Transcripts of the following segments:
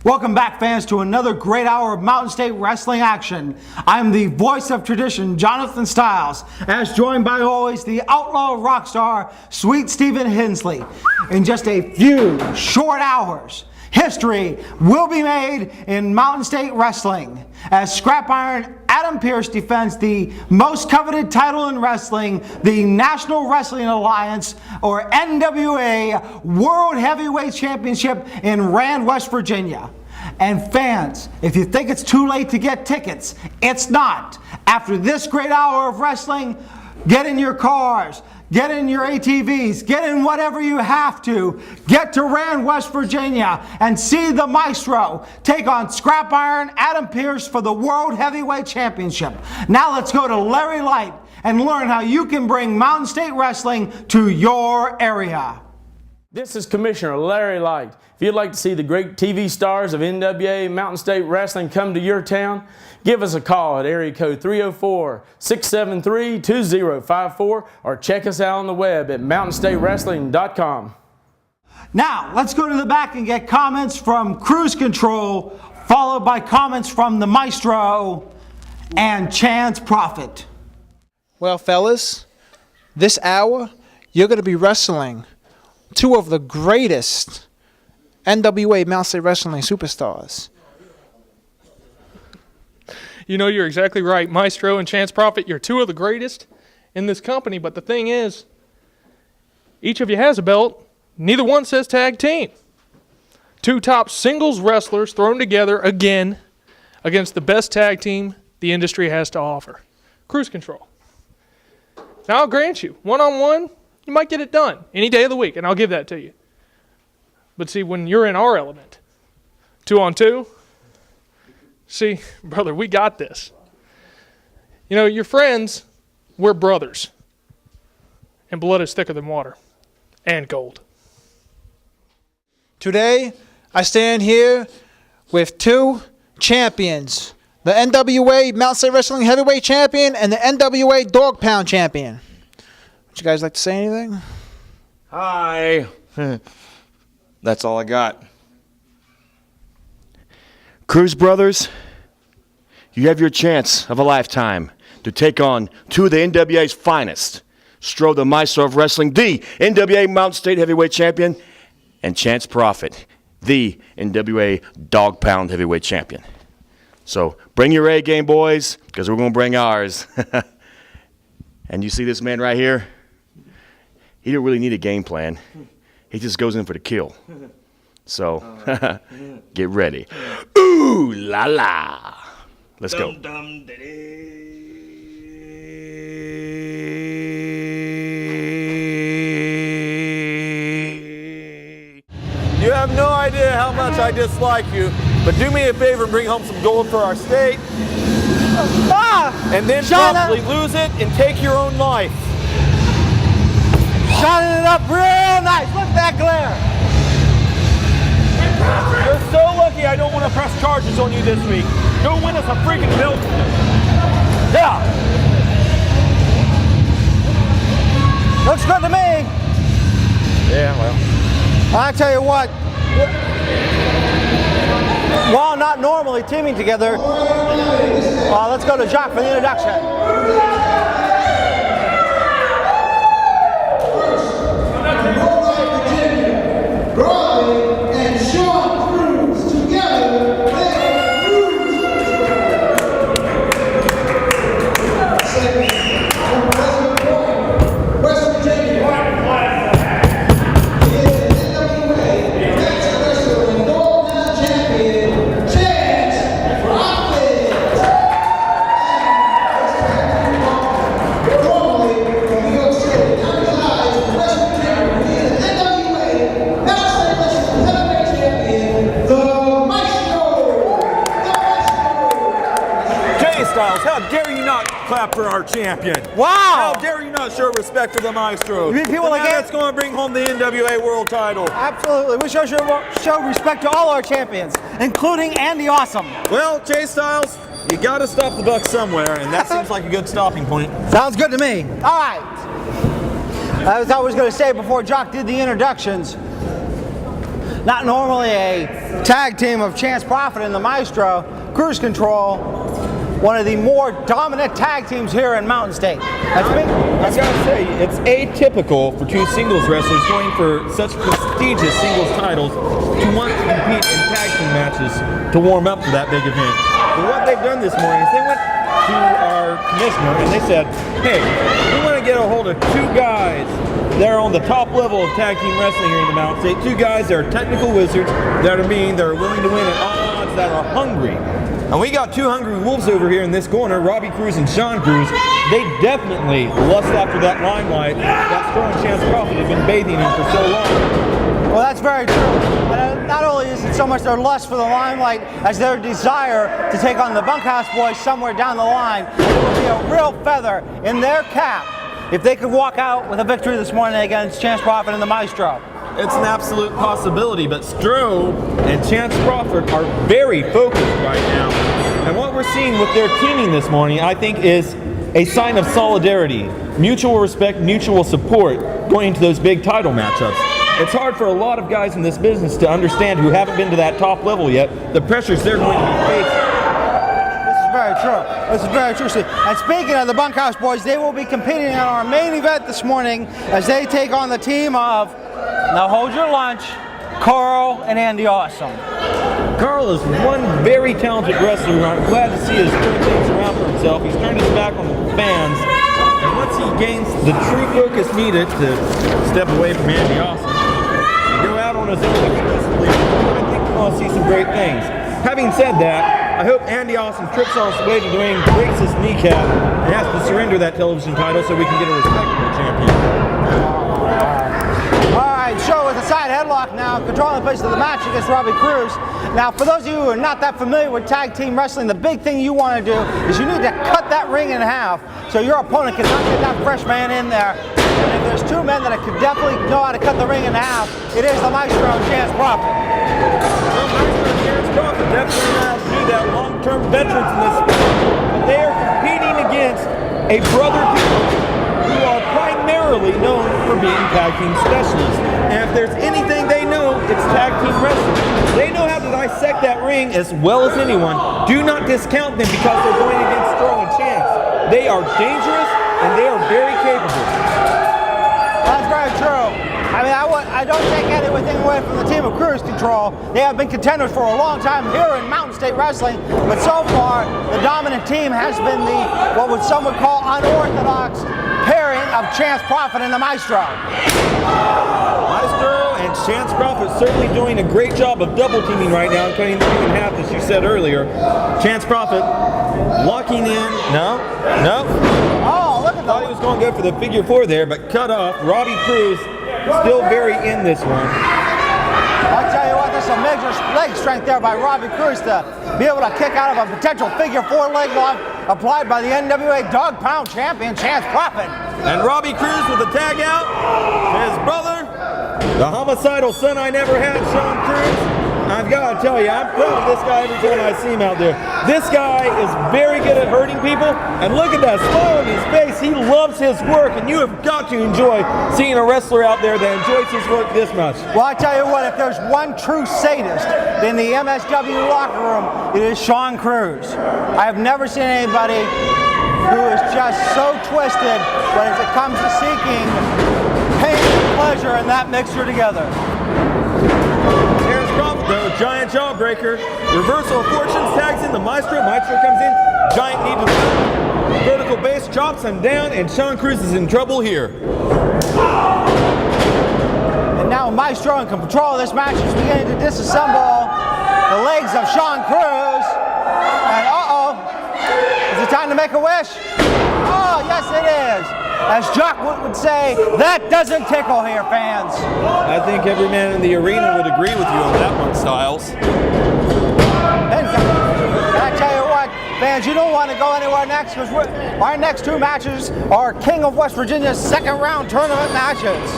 Welcome back, fans, to another great hour of Mountain State Wrestling action. I'm the voice of tradition, Jonathan Styles, as joined by always the outlaw rock star, Sweet Stephen Hensley. In just a few short hours, history will be made in Mountain State Wrestling as Scrap Iron Adam Pearce defends the most coveted title in wrestling, the National Wrestling Alliance, or NWA World Heavyweight Championship in Rand, West Virginia. And fans, if you think it's too late to get tickets, it's not. After this great hour of wrestling, get in your cars, get in your ATVs, get in whatever you have to. Get to Rand, West Virginia and see the Maestro take on Scrap Iron Adam Pearce for the World Heavyweight Championship. Now let's go to Larry Light and learn how you can bring Mountain State Wrestling to your area. This is Commissioner Larry Light. If you'd like to see the great TV stars of NWA Mountain State Wrestling come to your town, give us a call at area code 304-673-2054 or check us out on the web at mountainstatewrestling.com. Now, let's go to the back and get comments from Cruise Control, followed by comments from the Maestro and Chance Prophet. Well, fellas, this hour, you're going to be wrestling two of the greatest NWA Mountain State Wrestling superstars. You know, you're exactly right. Maestro and Chance Prophet, you're two of the greatest in this company. But the thing is, each of you has a belt. Neither one says tag team. Two top singles wrestlers thrown together again against the best tag team the industry has to offer. Cruise Control. Now, I'll grant you, one-on-one, you might get it done any day of the week, and I'll give that to you. But see, when you're in our element, 2-on-2, see, brother, we got this. You know, your friends, we're brothers. And blood is thicker than water. And gold. Today, I stand here with two champions. The NWA Mountain State Wrestling Heavyweight Champion and the NWA Dog Pound Champion. Would you guys like to say anything? Hi. That's all I got. Cruz brothers, you have your chance of a lifetime to take on two of the NWA's finest. Stro, the Maestro of Wrestling, the NWA Mountain State Heavyweight Champion, and Chance Prophet, the NWA Dog Pound Heavyweight Champion. So bring your A game, boys, because we're going to bring ours. And you see this man right here? He didn't really need a game plan. He just goes in for the kill. So, get ready. Ooh la la. Let's go. You have no idea how much I dislike you, but do me a favor and bring home some gold for our state. And then probably lose it and take your own life. Shining it up real nice. Look at that glare. You're so lucky I don't want to press charges on you this week. Go win us a freaking belt. Yeah. Looks good to me. Yeah, well. I tell you what, while not normally teaming together, let's go to Jacques for the introduction. Robbie and Shawn Cruz together, West Virginia. NWA Master Wrestler and Dog Pound Champion, Chance Prophet. Normally from New York City, now resides in West Virginia. He is NWA Master Wrestling Heavyweight Champion, the Maestro. Jay Styles, how dare you not clap for our champion? Wow! How dare you not show respect to the Maestro? You mean people like that's going to bring home the NWA World title. Absolutely. We show respect to all our champions, including Andy Awesome. Well, Jay Styles, you got to stop the buck somewhere, and that seems like a good stopping point. Sounds good to me. All right. As I was going to say before Jock did the introductions, Not normally a tag team of Chance Prophet and the Maestro, Cruise Control, one of the more dominant tag teams here in Mountain State. I gotta say, it's atypical for two singles wrestlers going for such prestigious singles titles to want to compete in tag team matches to warm up for that big event. But what they've done this morning is they went to our commissioner and they said, hey, we want to get a hold of two guys that are on the top level of tag team wrestling here in the Mountain State. Two guys that are technical wizards, that are mean, that are willing to win at all odds, that are hungry. And we got two hungry wolves over here in this corner, Robbie Cruz and Shawn Cruz. They definitely lust after that limelight that Strong Chance Prophet has been bathing in for so long. Well, that's very true. And not only is it so much their lust for the limelight as their desire to take on the Bunkhouse boys somewhere down the line, it would be a real feather in their cap if they could walk out with a victory this morning against Chance Prophet and the Maestro. It's an absolute possibility, but Stro and Chance Prophet are very focused right now. And what we're seeing with their teaming this morning, I think, is a sign of solidarity, mutual respect, mutual support going into those big title matchups. It's hard for a lot of guys in this business to understand who haven't been to that top level yet, the pressures they're going to be facing. Very true. This is very true, Steve. And speaking of the Bunkhouse boys, they will be competing in our main event this morning as they take on the team of, now hold your lunch, Karl and Andy Awesome. Karl is one very talented wrestler. I'm glad to see his turn things around for himself. He's turned his back on the fans. And once he gains the true focus needed to step away from Andy Awesome and go out on his own exclusively, I think we're going to see some great things. Having said that, I hope Andy Awesome trips on his way to the ring, breaks his kneecap, and has to surrender that television title so we can get a respectable champion. All right, Shawn with a side headlock now, controlling the pace of the match against Robbie Cruz. Now, for those of you who are not that familiar with tag team wrestling, the big thing you want to do is you need to cut that ring in half so your opponent cannot get that fresh man in there. And if there's two men that could definitely know how to cut the ring in half, it is the Maestro and Chance Prophet. Well, Maestro and Chance Prophet definitely know how to do that, long-term veterans in this sport. But they are competing against a brother team who are primarily known for being tag team specialists. And if there's anything they know, it's tag team wrestling. They know how to dissect that ring as well as anyone. Do not discount them because they're going against Stro and Chance. They are dangerous and they are very capable. That's very true. I mean, I don't take anything away from the team of Cruise Control. They have been contenders for a long time here in Mountain State Wrestling, but so far, the dominant team has been the, what would some would call unorthodox pairing of Chance Prophet and the Maestro. Maestro and Chance Prophet certainly doing a great job of double teaming right now and cutting the ring in half, as you said earlier. Chance Prophet locking in. No. Oh, look at Thought he was going to go for the figure four there, but cut off. Robbie Cruz still very in this one. I'll tell you what, there's some major leg strength there by Robbie Cruz to be able to kick out of a potential figure four leg lock applied by the NWA Dog Pound champion, Chance Prophet. And Robbie Cruz with a tag out to his brother, the homicidal son I never had, Shawn Cruz. I've got to tell you, I'm proud of this guy every time I see him out there. This guy is very good at hurting people, and look at that smile on his face. He loves his work, and you have got to enjoy seeing a wrestler out there that enjoys his work this much. Well, I tell you what, if there's one true sadist in the MSW locker room, it is Shawn Cruz. I have never seen anybody who is just so twisted when it comes to seeking pain and pleasure in that mixture together. The giant jawbreaker, reversal of fortunes, tags in the Maestro. Maestro comes in, giant knee to the vertical base, chops him down, and Shawn Cruz is in trouble here. And now Maestro in control of this match is beginning to disassemble the legs of Shawn Cruz. And is it time to make a wish? Oh, yes it is. As Jock would say, that doesn't tickle here, fans. I think every man in the arena would agree with you on that one, Styles. And I tell you what, fans, you don't want to go anywhere next because our next two matches are King of West Virginia's second round tournament matches.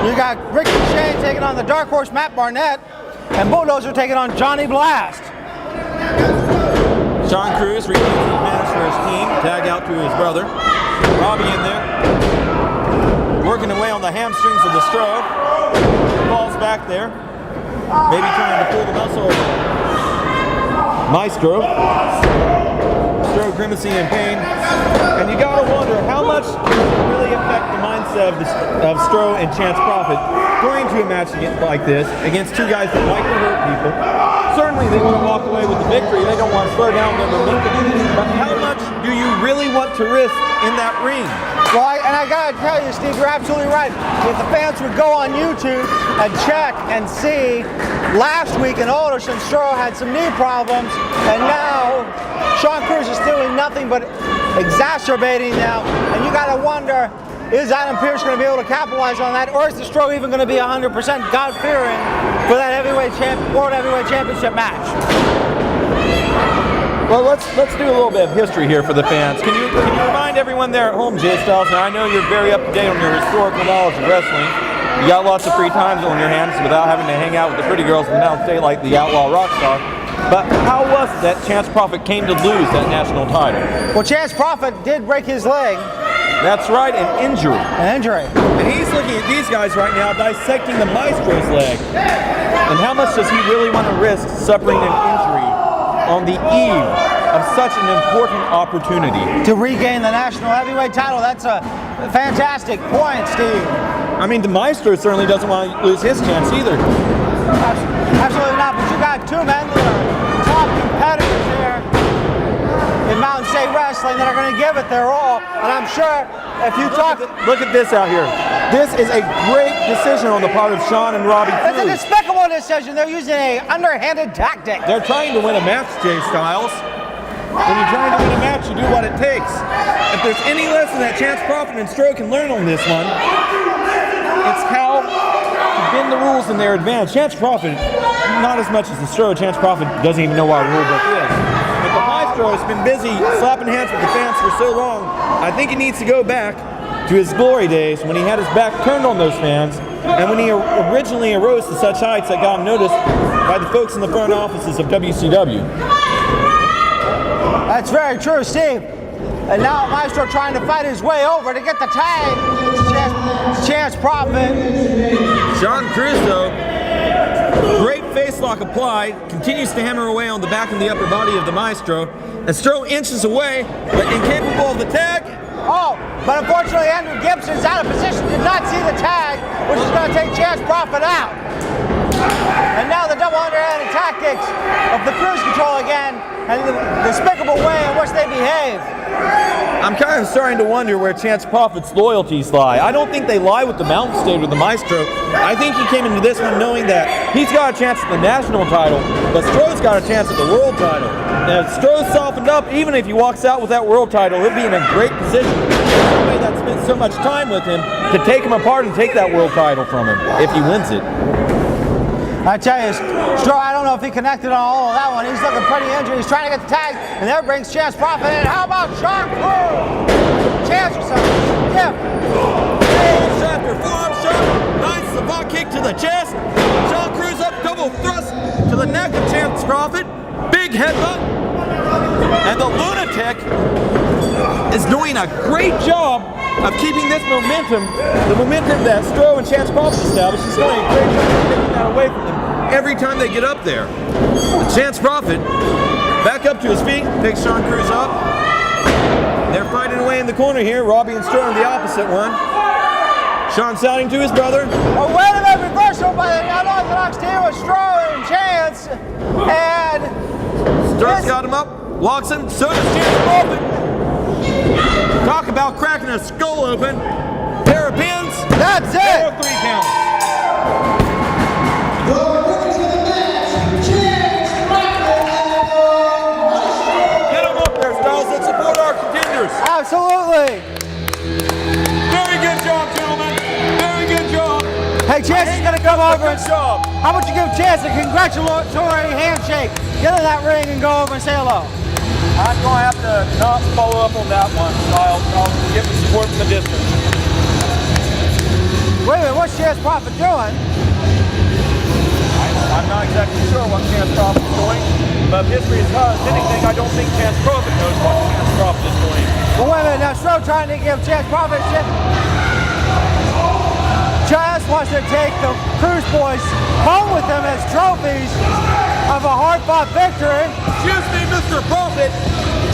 You got Ricky Shane taking on the Dark Horse Matt Barnett, and Bulldozer taking on Johnny Blast. Shawn Cruz retains the advantage for his team. Tag out to his brother. Robbie in there. Working away on the hamstrings of the Stro. Falls back there. maybe trying to pull the muscle of Maestro. Maestro grimacing in pain. And you gotta wonder how much can it really affect the mindset of Stro and Chance Prophet going to a match like this against two guys that like to hurt people. Certainly they want to walk away with the victory. They don't want to slow down their momentum. But how much do you really want to risk in that ring? Well, I gotta tell you, Steve, you're absolutely right. If the fans would go on YouTube and check and see, last week in Alderson, Stro had some knee problems, and now Shawn Cruz is doing nothing but exacerbating now. And you gotta wonder, is Adam Pearce going to be able to capitalize on that, or is the Stro even going to be 100% God-fearing for that World Heavyweight Championship match? Well, let's do a little bit of history here for the fans. Can you remind everyone there at home, Jay Styles? Now I know you're very up to date on your historical knowledge of wrestling. You got lots of free times on your hands without having to hang out with the pretty girls from Mountain State like the Outlaw Rockstar. But how was it that Chance Prophet came to lose that national title? Well, Chance Prophet did break his leg. That's right, an injury. An injury. And he's looking at these guys right now dissecting the Maestro's leg. And how much does he really want to risk suffering an injury on the eve of such an important opportunity? To regain the national heavyweight title, that's a fantastic point, Steve. I mean, the Maestro certainly doesn't want to lose his chance either. Absolutely not, but you got two men that are top competitors here in Mountain State Wrestling that are going to give it their all, and I'm sure if you Look at this out here. This is a great decision on the part of Shawn and Robbie. It's a despicable decision. They're using an underhanded tactic. They're trying to win a match, Jay Styles. When you're trying to win a match, you do what it takes. If there's any lesson that Chance Prophet and Stro can learn on this one, it's how to bend the rules in their advantage. Chance Prophet, not as much as the Stro, Chance Prophet doesn't even know what a rule book is. But the Maestro has been busy slapping hands with the fans for so long, I think he needs to go back to his glory days when he had his back turned on those fans and when he originally arose to such heights that got him noticed by the folks in the front offices of WCW. That's very true, Steve. And now Maestro trying to fight his way over to get the tag. Chance Prophet. Shawn Cruz, though, great face lock applied, continues to hammer away on the back and the upper body of the Maestro. And Stro inches away, but incapable of the tag. Oh, but unfortunately Andrew Gibson's out of position, did not see the tag, which is going to take Chance Prophet out. And now the double underhanded tactics of the Cruise Control again, and the despicable way in which they behave. I'm kind of starting to wonder where Chance Prophet's loyalties lie. I don't think they lie with the Mountain State or the Maestro. I think he came into this one knowing that he's got a chance at the national title, but Stro's got a chance at the world title. Now, if Stro's softened up, even if he walks out with that world title, he'll be in a great position. Somebody that spent so much time with him to take him apart and take that world title from him if he wins it. I tell you, Stro, I don't know if he connected on all of that one. He's looking pretty injured. He's trying to get the tag, and there brings Chance Prophet in. How about Shawn Cruz? Chance or something. Yeah. Chapter, forearm shot, nice spot kick to the chest. Shawn Cruz up, double thrust to the neck of Chance Prophet. Big headbutt. And the Lunatic is doing a great job of keeping this momentum, the momentum that Stro and Chance Prophet established. He's doing a great job of taking that away from them every time they get up there. Chance Prophet back up to his feet, picks Shawn Cruz up. They're fighting away in the corner here. Robbie and Stro on the opposite one. Shawn shouting to his brother. A win and reversal by the unorthodox team with Stro and Chance. And Stro's got him up, walks him, so does Chance Prophet. Talk about cracking a skull open. Pair of pins. That's it. There are 3 counts. The winners of the match, Chance Prophet and Get them up there, Styles. Let's support our contenders. absolutely. Very good job, gentlemen. Very good job. Hey, Chance is going to come over and Good job. how about you give Chance a congratulatory handshake? Get in that ring and go over and say hello. I'm going to have to not follow up on that one. I'll get the support from the distance. Wait a minute, what's Chance Prophet doing? I'm not exactly sure what Chance Prophet is doing, but if history is taught us anything, I don't think Chance Prophet knows what Chance Prophet is doing. Well, wait a minute, now Stro trying to give Chance Prophet shit. Chance wants to take the Cruz boys home with him as trophies of a hard-fought victory. Excuse me, Mr. Prophet.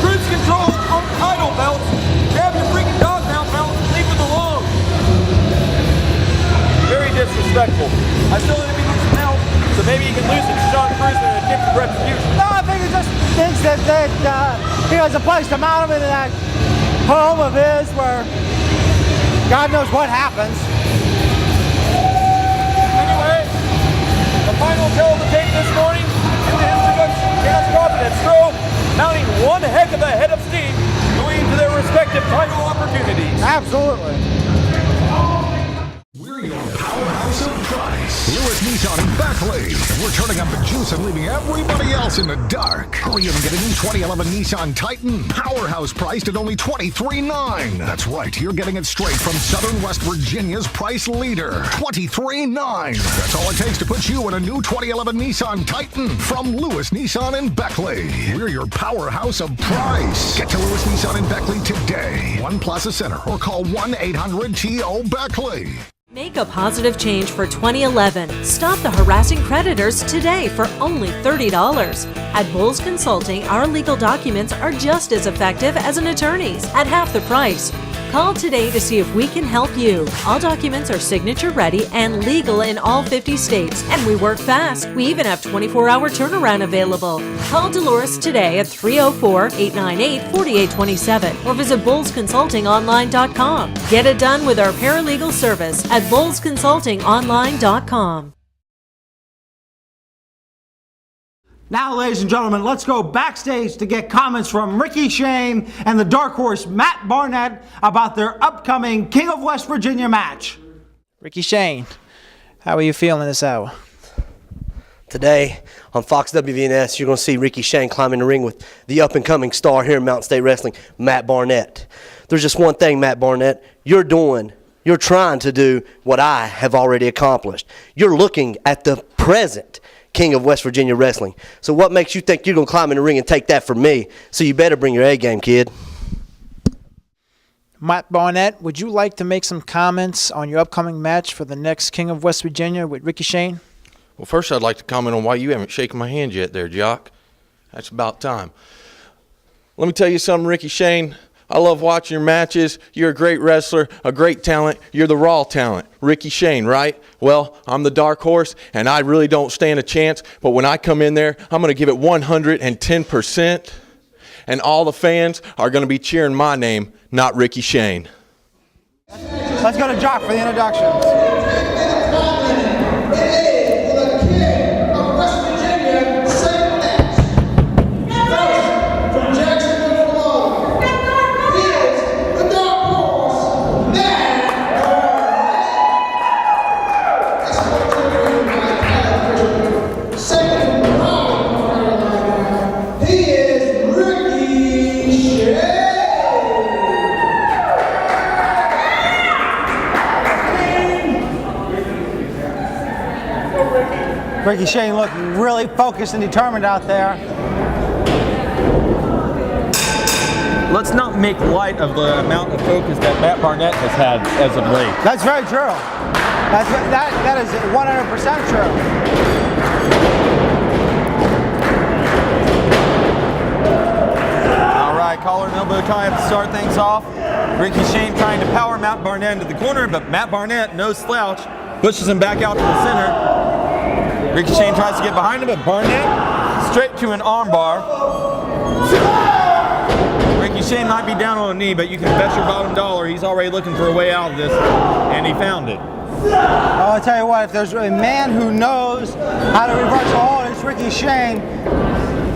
Cruz controls title belts. Grab your freaking dog pound belt and leave them alone. Very disrespectful. I still didn't be losing now, so maybe he can lose it to Shawn Cruz in an attempt of retribution. No, I think he just thinks that he has a place to mount him in that home of his where God knows what happens. Anyway, the final tell of the tape this morning in the history books, Chance Crawford and Maestro mounting one heck of a head of steam going into their respective title opportunities. Absolutely. We're your powerhouse of price. Lewis Nissan and Beckley. We're turning up the juice and leaving everybody else in the dark. Hurry and get a new 2011 Nissan Titan. Powerhouse priced at only $23,900. That's right, you're getting it straight from Southern West Virginia's price leader. $23,900. That's all it takes to put you in a new 2011 Nissan Titan from Lewis Nissan and Beckley. We're your powerhouse of price. Get to Lewis Nissan and Beckley today. One Plaza Center or call 1-800-TO-BECKLEY. Make a positive change for 2011. Stop the harassing creditors today for only $30. At Bulls Consulting, our legal documents are just as effective as an attorney's at half the price. Call today to see if we can help you. All documents are signature ready and legal in all 50 states, and we work fast. We even have 24-hour turnaround available. Call Dolores today at 304-898-4827 or visit bullsconsultingonline.com. Get it done with our paralegal service at bullsconsultingonline.com. Now, ladies and gentlemen, let's go backstage to get comments from Ricky Shane and the Dark Horse Matt Barnett about their upcoming King of West Virginia match. Ricky Shane, how are you feeling this hour? Today on Fox WVNS, you're going to see Ricky Shane climb in the ring with the up-and-coming star here in Mountain State Wrestling, Matt Barnett. There's just one thing, Matt Barnett, you're trying to do what I have already accomplished. You're looking at the present King of West Virginia Wrestling. So what makes you think you're going to climb in the ring and take that from me? So you better bring your A game, kid. Matt Barnett, would you like to make some comments on your upcoming match for the next King of West Virginia with Ricky Shane? Well, first I'd like to comment on why you haven't shaken my hand yet there, Jock. That's about time. Let me tell you something, Ricky Shane. I love watching your matches. You're a great wrestler, a great talent. You're the raw talent. Ricky Shane, right? Well, I'm the Dark Horse, and I really don't stand a chance. But when I come in there, I'm going to give it 110%. And all the fans are going to be cheering my name, not Ricky Shane. Let's go to Jock for the introductions. Ricky Shane looking really focused and determined out there. Let's not make light of the amount of focus that Matt Barnett has had as of late. That's very true. That is 100% true. All right, collar and elbow tie up to start things off. Ricky Shane trying to power Matt Barnett into the corner, but Matt Barnett, no slouch, pushes him back out to the center. Ricky Shane tries to get behind him, but Barnett straight to an armbar. Ricky Shane might be down on a knee, but you can bet your bottom dollar he's already looking for a way out of this, and he found it. I'll tell you what, if there's a man who knows how to reverse a hold, it's Ricky Shane.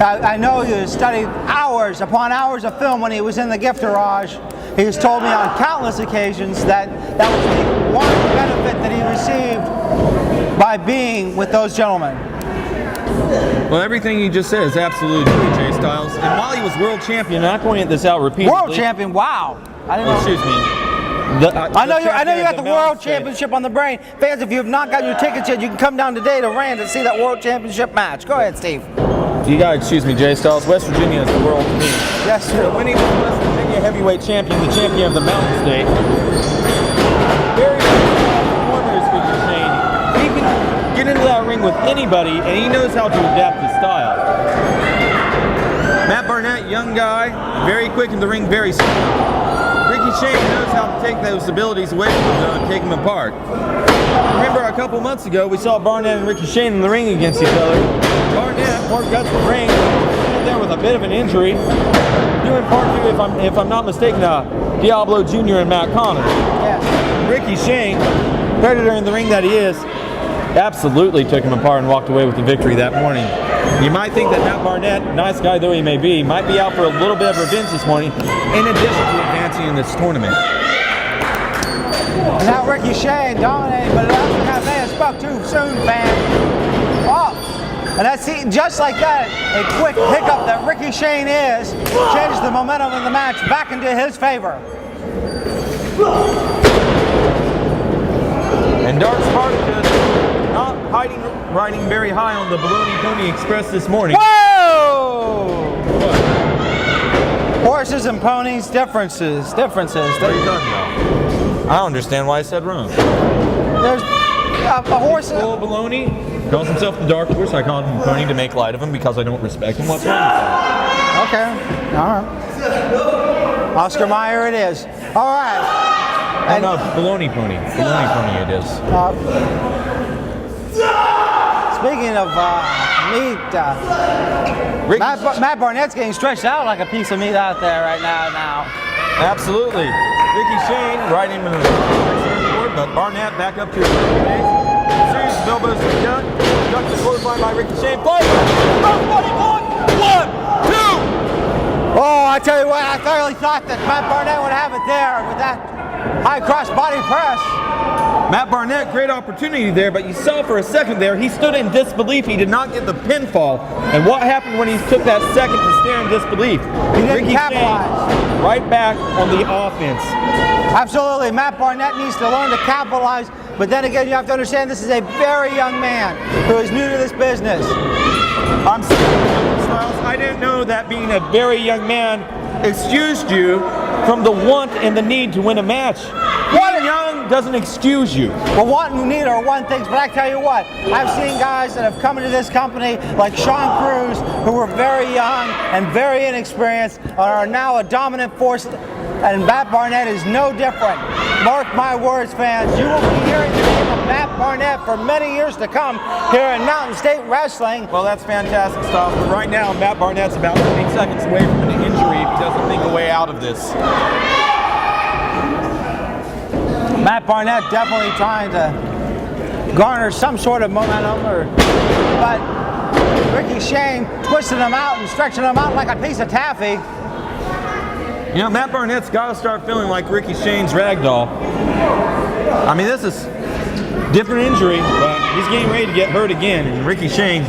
I know he has studied hours upon hours of film when he was in the gift garage. He has told me on countless occasions that that was the one benefit that he received by being with those gentlemen. Well, everything you just said is absolutely true, Jay Styles. And while he was world champion, and I pointed this out repeatedly. World champion, wow. I didn't know. Excuse me. I know you got the World Championship on the brain. Fans, if you have not got your tickets yet, you can come down today to Rand and see that World Championship match. Go ahead, Steve. You gotta excuse me, Jay Styles. West Virginia is the world to me. Yes, sir. Winning the West Virginia heavyweight champion, the champion of the Mountain State. Very performers, Ricky Shane. ring with anybody, and he knows how to adapt his style. Matt Barnett, young guy, very quick in the ring, very strong. Ricky Shane knows how to take those abilities away from him and take them apart. Remember a couple months ago, we saw Barnett and Ricky Shane in the ring against each other. Barnett, more guts in the ring, there with a bit of an injury. Doing part two, if I'm not mistaken, Diablo Jr. and Matt Connor. Yes. Ricky Shane, predator in the ring that he is, absolutely took him apart and walked away with the victory that morning. You might think that Matt Barnett, nice guy though he may be, might be out for a little bit of revenge this morning, in addition to advancing in this tournament. Now Ricky Shane dominating, but it also got may have spoke too soon, fam. Oh, and that's just like that, a quick hiccup that Ricky Shane is, changes the momentum of the match back into his favor. And Dark Spartacus not riding very high on the Baloney Pony Express this morning. Whoa! What? Horses and ponies, differences. What are you talking about? I don't understand why I said wrong. There's a horse. Full baloney calls himself the Dark Horse. I call him the Pony to make light of him because I don't respect him. What's wrong with that? Okay, all right. Oscar Mayer it is. All right. And no, Baloney Pony. Baloney Pony it is. Speaking of meat, Matt Barnett's getting stretched out like a piece of meat out there right now. Absolutely. Ricky Shane riding him in the board, but Barnett back up to his base. Series of elbows to the gut. Duck the clothesline by Ricky Shane. Play! One, two! Oh, I tell you what, I thoroughly thought that Matt Barnett would have it there with that high cross body press. Matt Barnett, great opportunity there, but you saw for a second there, he stood in disbelief. He did not get the pinfall. And what happened when he took that second to stare in disbelief? He didn't Ricky capitalize. Shane, right back on the offense. Absolutely, Matt Barnett needs to learn to capitalize, but then again, you have to understand this is a very young man who is new to this business. I'm sorry, Styles, I didn't know that being a very young man excused you from the want and the need to win a match. Being young doesn't excuse you. Well, want and need are one thing, but I tell you what, I've seen guys that have come into this company like Shawn Cruz, who were very young and very inexperienced, and are now a dominant force, and Matt Barnett is no different. Mark my words, fans, you will be hearing the name of Matt Barnett for many years to come here in Mountain State Wrestling. Well, that's fantastic stuff, but right now, Matt Barnett's about 15 seconds away from an injury if he doesn't think a way out of this. Matt Barnett definitely trying to garner some sort of momentum, but Ricky Shane twisting him out and stretching him out like a piece of taffy. You know, Matt Barnett's got to start feeling like Ricky Shane's ragdoll. I mean, this is different injury, but he's getting ready to get hurt again, and Ricky Shane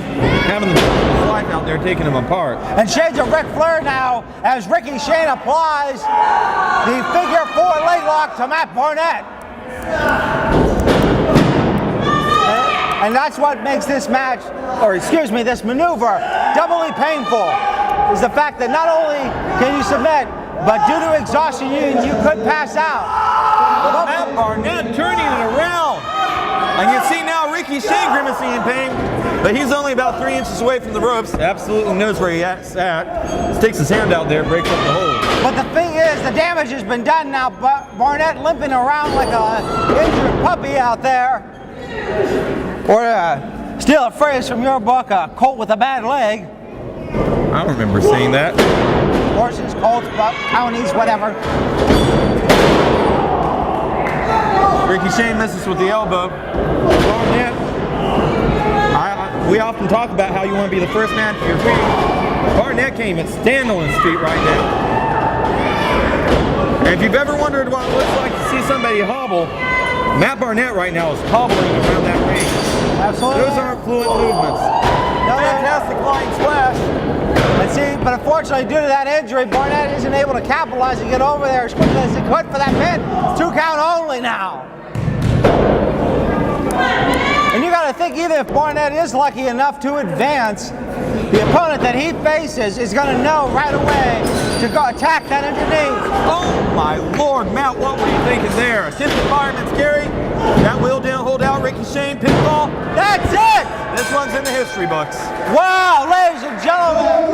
having the life out there taking him apart. And shades of Ric Flair now as Ricky Shane applies the figure four leg lock to Matt Barnett. And that's what makes this match, or excuse me, this maneuver doubly painful, is the fact that not only can you submit, but due to exhaustion, you could pass out. But Matt Barnett turning it around. And you see now Ricky Shane grimacing in pain, but he's only about 3 inches away from the ropes. Absolutely knows where he's at. Sticks his hand out there, breaks up the hole. But the thing is, the damage has been done now. Barnett limping around like a injured puppy out there. Or steal a phrase from your book, a colt with a bad leg. I don't remember saying that. Horses, colts, ponies, whatever. Ricky Shane misses with the elbow. Barnett, we often talk about how you want to be the first man to your feet. Barnett can't even stand on his feet right now. And if you've ever wondered what it looks like to see somebody hobble, Matt Barnett right now is hobbling around that ring. Absolutely. Those aren't fluid movements. Fantastic flying splash. And see, but unfortunately, due to that injury, Barnett isn't able to capitalize and get over there as quickly as he could for that pin. 2 count only now. And you got to think, even if Barnett is lucky enough to advance, the opponent that he faces is going to know right away to go attack that underneath. Oh my Lord, Matt, what were you thinking there? Assistant fireman's scary. That wheel didn't hold out. Ricky Shane pinfall. That's it! This one's in the history books. Wow, ladies and gentlemen.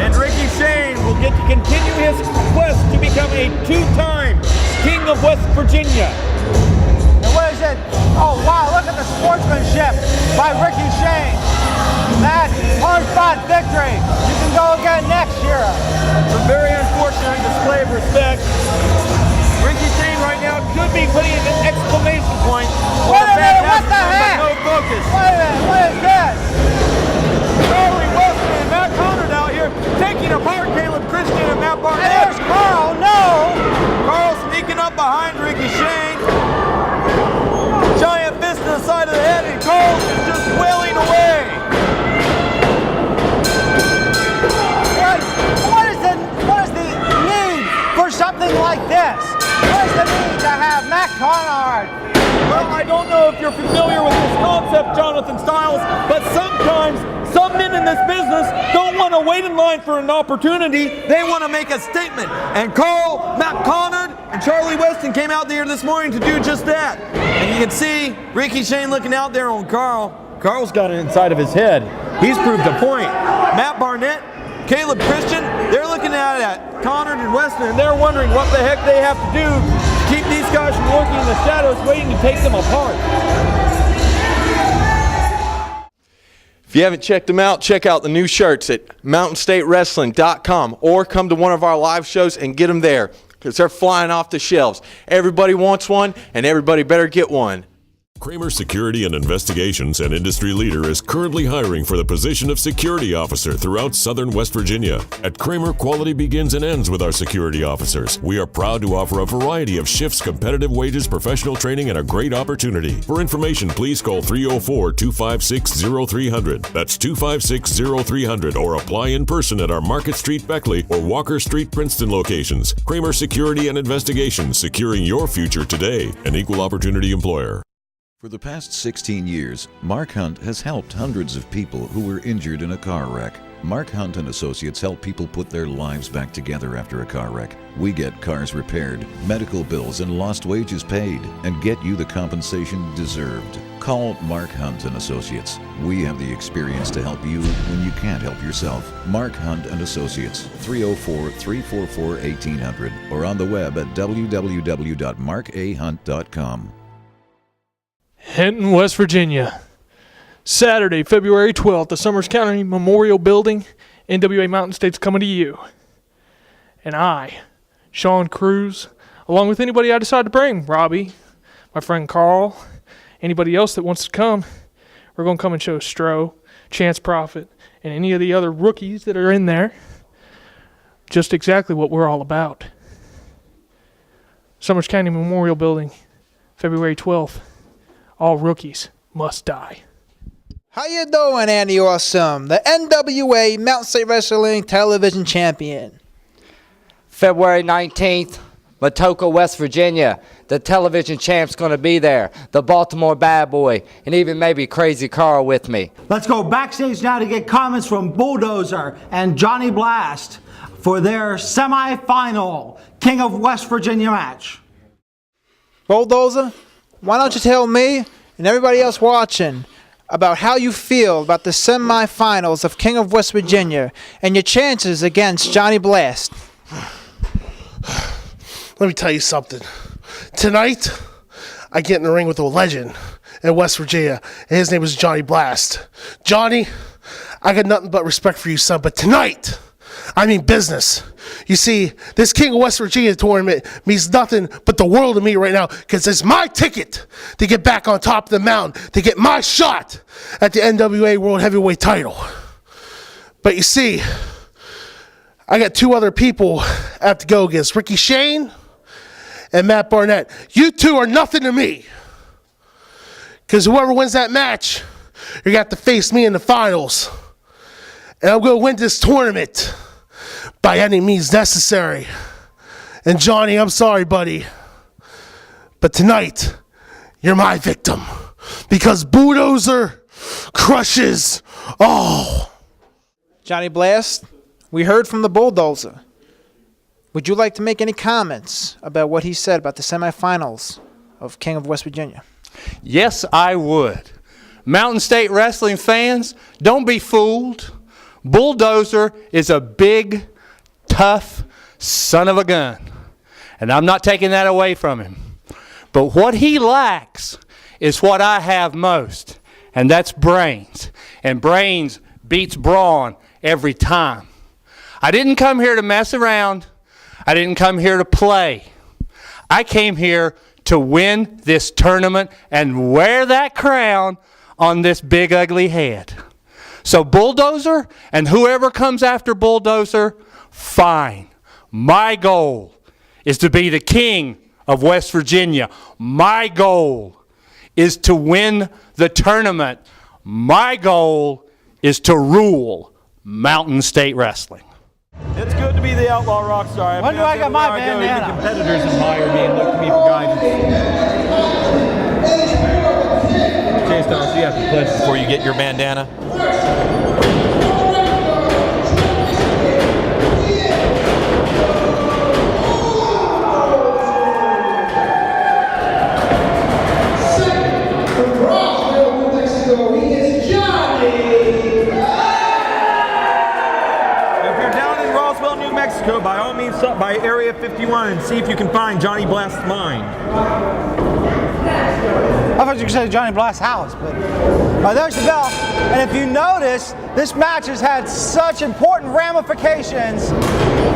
And Ricky Shane will get to continue his quest to become a two-time King of West Virginia. And what is it? Oh, wow, look at the sportsmanship by Ricky Shane. That hard-fought victory. You can go again next year. It's a very unfortunate display of respect. Ricky Shane right now could be putting an exclamation point. Wait a minute, what the heck? No focus. Wait a minute, what is this? Charlie Wilson and Matt Conard out here taking apart Caleb Christian and Matt And Barnett. there's Karl, no! Karl sneaking up behind Ricky Shane. Giant fist to the side of the head, and Karl is just wailing away. What is the need for something like this? What is the need to have Matt Conard? Well, I don't know if you're familiar with this concept, Jonathan Styles, but sometimes some men in this business don't want to wait in line for an opportunity. They want to make a statement. And Karl, Matt Conard, and Charlie Weston came out there this morning to do just that. And you can see Ricky Shane looking out there on Karl. Karl's got it inside of his head. He's proved a point. Matt Barnett, Caleb Christian, they're looking at Conard and Weston, and they're wondering what the heck they have to do to keep these guys from lurking in the shadows, waiting to take them apart. If you haven't checked them out, check out the new shirts at mountainstatewrestling.com or come to one of our live shows and get them there because they're flying off the shelves. Everybody wants one, and everybody better get one. Kramer Security and Investigations, an industry leader, is currently hiring for the position of security officer throughout southern West Virginia. At Kramer, quality begins and ends with our security officers. We are proud to offer a variety of shifts, competitive wages, professional training, and a great opportunity. For information, please call 304-256-0300. That's 256-0300, or apply in person at our Market Street Beckley or Walker Street Princeton locations. Kramer Security and Investigations, securing your future today. An equal opportunity employer. For the past 16 years, Mark Hunt has helped hundreds of people who were injured in a car wreck. Mark Hunt and Associates help people put their lives back together after a car wreck. We get cars repaired, medical bills and lost wages paid, and get you the compensation deserved. Call Mark Hunt and Associates. We have the experience to help you when you can't help yourself. Mark Hunt and Associates, 304-344-1800, or on the web at www.markahunt.com. Hinton, West Virginia. Saturday, February 12th, the Summers County Memorial Building, NWA Mountain State's coming to you. And I, Shawn, Cruz, along with anybody I decide to bring, Robbie, my friend Karl, anybody else that wants to come, we're going to come and show Stro, Chance Prophet, and any of the other rookies that are in there just exactly what we're all about. Summers County Memorial Building, February 12th. All rookies must die. How you doing, Andy Awesome? The NWA Mountain State Wrestling Television Champion. February 19th, Matoka, West Virginia. The television champ's going to be there. The Baltimore Bad Boy, and even maybe Crazy Karl with me. Let's go backstage now to get comments from Bulldozer and Johnny Blast for their semi-final King of West Virginia match. Bulldozer, why don't you tell me and everybody else watching about how you feel about the semifinals of King of West Virginia and your chances against Johnny Blast? Let me tell you something. Tonight, I get in the ring with a legend in West Virginia, and his name is Johnny Blast. Johnny, I got nothing but respect for you, son, but tonight, I mean business. You see, this King of West Virginia tournament means nothing but the world to me right now because it's my ticket to get back on top of the mountain, to get my shot at the NWA World Heavyweight title. But you see, I got two other people I have to go against, Ricky Shane and Matt Barnett. You two are nothing to me because whoever wins that match, you're going to have to face me in the finals. And I'm going to win this tournament by any means necessary. And Johnny, I'm sorry, buddy. But tonight, you're my victim. Because Bulldozer crushes all. Johnny Blast, we heard from the Bulldozer. Would you like to make any comments about what he said about the semifinals of King of West Virginia? Yes, I would. Mountain State Wrestling fans, don't be fooled. Bulldozer is a big, tough son of a gun. And I'm not taking that away from him. But what he lacks is what I have most, and that's brains. And brains beats brawn every time. I didn't come here to mess around. I didn't come here to play. I came here to win this tournament and wear that crown on this big ugly head. So Bulldozer and whoever comes after Bulldozer, fine. My goal is to be the king of West Virginia. My goal is to win the tournament. My goal is to rule Mountain State Wrestling. It's good to be the outlaw rock star. When do I get my bandana? Even competitors admire me and look to me for guidance. Chase Thomas, you have to pledge before you get your bandana. By all means, stop by Area 51 and see if you can find Johnny Blast's mine. I thought you said Johnny Blast's house, but there's the bell. And if you notice, this match has had such important ramifications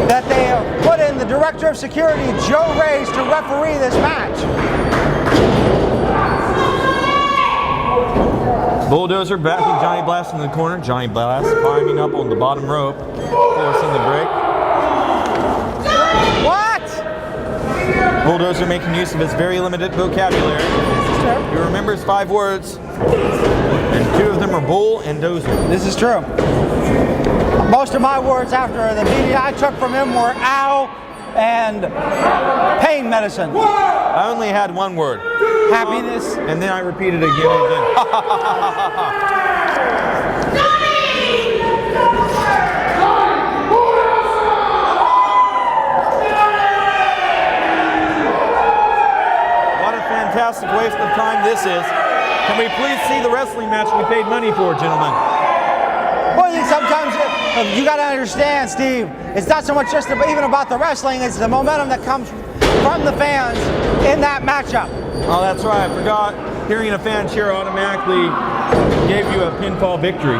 that they have put in the Director of Security, Joe Reyes, to referee this match. Bulldozer backing Johnny Blast in the corner. Johnny Blast climbing up on the bottom rope, forcing the break. What? Bulldozer making use of his very limited vocabulary. He remembers 5 words, and 2 of them are bull and dozer. This is true. Most of my words after the beating I took from him were ow and pain medicine. I only had 1 word. Happiness. And then I repeated it again and again. Fantastic waste of time this is. Can we please see the wrestling match we paid money for, gentlemen? Well, sometimes you got to understand, Steve, it's not so much just even about the wrestling, it's the momentum that comes from the fans in that matchup. Oh, that's right. I forgot. Hearing a fan cheer automatically gave you a pinfall victory.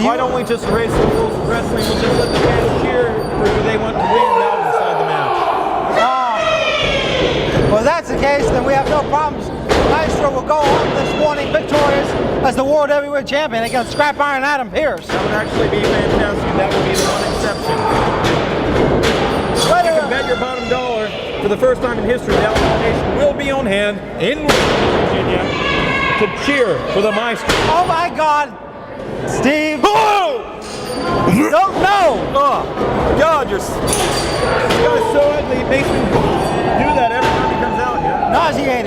Why don't we just erase the rules of wrestling? We'll just let the fans cheer for who they want to win. That'll decide the match. Well, if that's the case, then we have no problems. Maestro will go home this morning victorious as the World Heavyweight Champion against Scrap Iron Adam Pearce. That would actually be fantastic. That would be the one exception. You can bet your bottom dollar, for the first time in history, the Outlaw Nation will be on hand in West Virginia to cheer for the Maestro. Oh my God, Steve! Oh! Don't know! Oh, God, this guy's so ugly, it makes me do that every time he comes out here. Nauseating.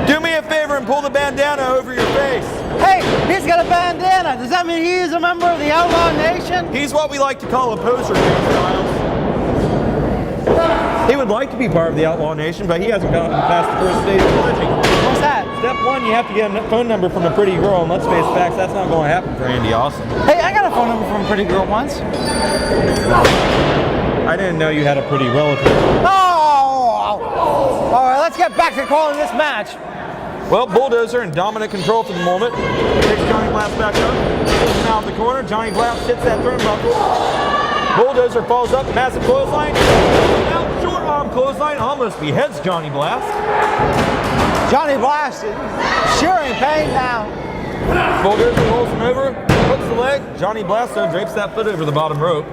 Do me a favor and pull the bandana over your face. Hey, he's got a bandana. Does that mean he is a member of the Outlaw Nation? He's what we like to call a poser, Styles. He would like to be part of the Outlaw Nation, but he hasn't gotten past the first stage of pledging. What's that? Step 1, you have to get a phone number from a pretty girl, and let's face facts, that's not going to happen for Andy Awesome. Hey, I got a phone number from a pretty girl once. I didn't know you had a pretty relative. Oh! All right, let's get back to calling this match. Well, Bulldozer in dominant control for the moment. Takes Johnny Blast back up. Pulls him out of the corner. Johnny Blast hits that turnbuckle. Bulldozer falls up. Massive clothesline. Out short arm clothesline. Almost beheads Johnny Blast. Johnny Blast is sure in pain now. Bulldozer rolls him over. Hooks the leg. Johnny Blast drapes that foot over the bottom rope.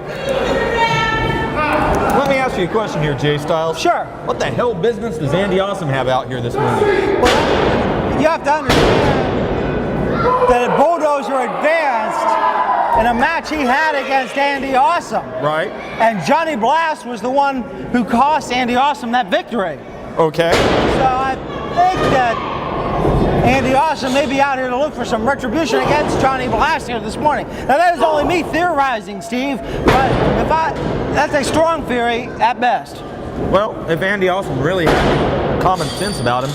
Let me ask you a question here, Jay Styles. Sure. What the hell business does Andy Awesome have out here this morning? Well, you have to understand that Bulldozer advanced in a match he had against Andy Awesome. Right. And Johnny Blast was the one who cost Andy Awesome that victory. Okay. So I think that Andy Awesome may be out here to look for some retribution against Johnny Blast here this morning. Now that is only me theorizing, Steve, but that's a strong theory at best. Well, if Andy Awesome really had common sense about him,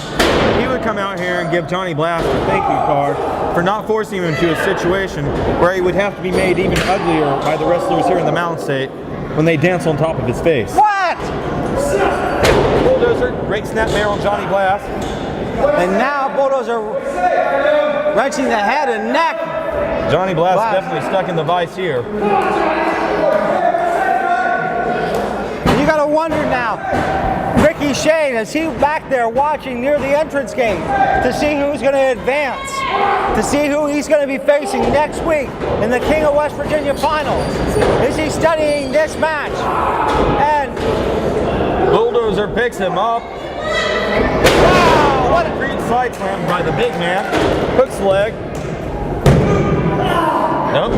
he would come out here and give Johnny Blast a thank you card for not forcing him into a situation where he would have to be made even uglier by the wrestlers here in the Mountain State when they dance on top of his face. What? Bulldozer, great snapmare on Johnny Blast. And now Bulldozer wrenching the head and neck. Johnny Blast definitely stuck in the vice here. You got to wonder now, Ricky Shane, is he back there watching near the entrance gate to see who's going to advance, to see who he's going to be facing next week in the King of West Virginia Finals? Is he studying this match? And Bulldozer picks him up. wow, what a Great side slam by the big man. Hooks the leg. Nope.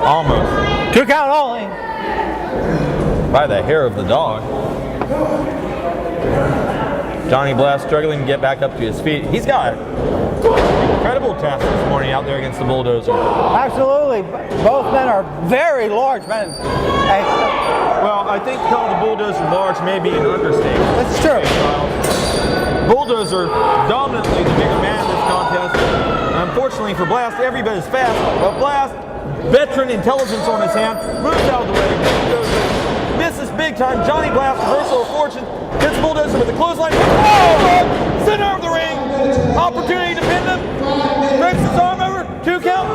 Almost. 2 count only. By the hair of the dog. Johnny Blast struggling to get back up to his feet. He's got an incredible task this morning out there against the Bulldozer. Absolutely. Both men are very large men. Well, I think calling the Bulldozer large may be an understatement. That's true. Bulldozer dominantly the bigger man in this contest. Unfortunately for Blast, everybody's fast, but Blast, veteran intelligence on his hand, moves out of the way. Bulldozer misses big time. Johnny Blast, reversal of fortune, hits Bulldozer with a clothesline. Oh! Center of the ring. Opportunity to pin him. Breaks his arm over. 2 count.